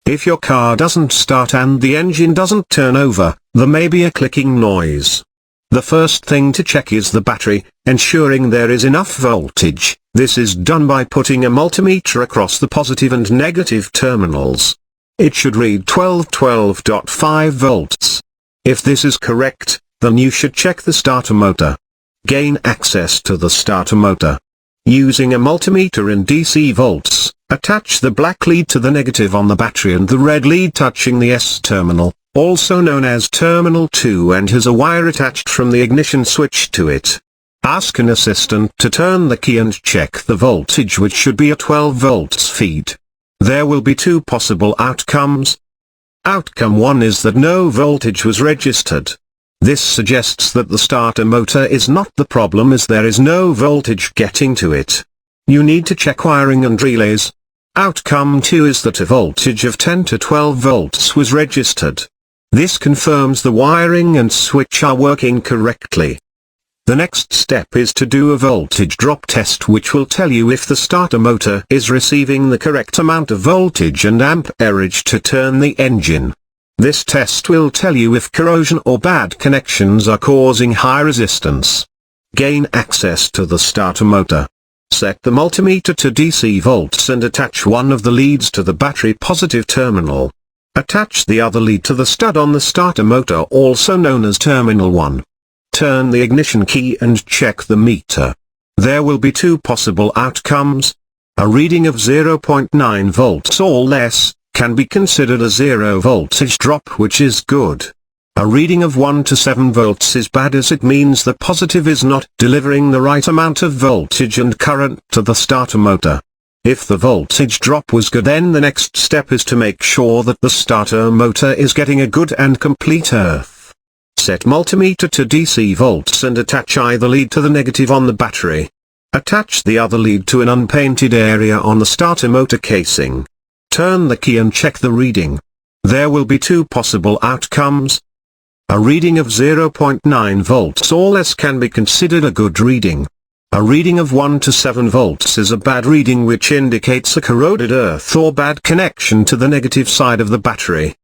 If your car doesn't start and the engine doesn't turn over, there may be a clicking noise. The first thing to check is the battery, ensuring there is enough voltage. This is done by putting a multimeter across the positive and negative terminals. It should read 12.5 volts. If this is correct, then you should check the starter motor. Gain access to the starter motor. Using a multimeter in DC volts, attach the black lead to the negative on the battery and the red lead touching the S terminal, also known as terminal 2, and has a wire attached from the ignition switch to it. Ask an assistant to turn the key and check the voltage, which should be a 12 volts feed. There will be two possible outcomes. Outcome 1 is that no voltage was registered. This suggests that the starter motor is not the problem, as there is no voltage getting to it. You need to check wiring and relays. Outcome 2 is that a voltage of 10 to 12 volts was registered. This confirms the wiring and switch are working correctly. The next step is to do a voltage drop test, which will tell you if the starter motor is receiving the correct amount of voltage and amperage to turn the engine. This test will tell you if corrosion or bad connections are causing high resistance. Gain access to the starter motor. Set the multimeter to DC volts and attach one of the leads to the battery positive terminal. Attach the other lead to the stud on the starter motor, also known as terminal 1. Turn the ignition key and check the meter. There will be two possible outcomes. A reading of 0.9 volts or less can be considered a zero voltage drop, which is good. A reading of 1 to 7 volts is bad, as it means the positive is not delivering the right amount of voltage and current to the starter motor. If the voltage drop was good, then the next step is to make sure that the starter motor is getting a good and complete earth. Set multimeter to DC volts and attach either lead to the negative on the battery. Attach the other lead to an unpainted area on the starter motor casing. Turn the key and check the reading. There will be two possible outcomes. A reading of 0.9 volts or less can be considered a good reading. A reading of 1 to 7 volts is a bad reading, which indicates a corroded earth or bad connection to the negative side of the battery.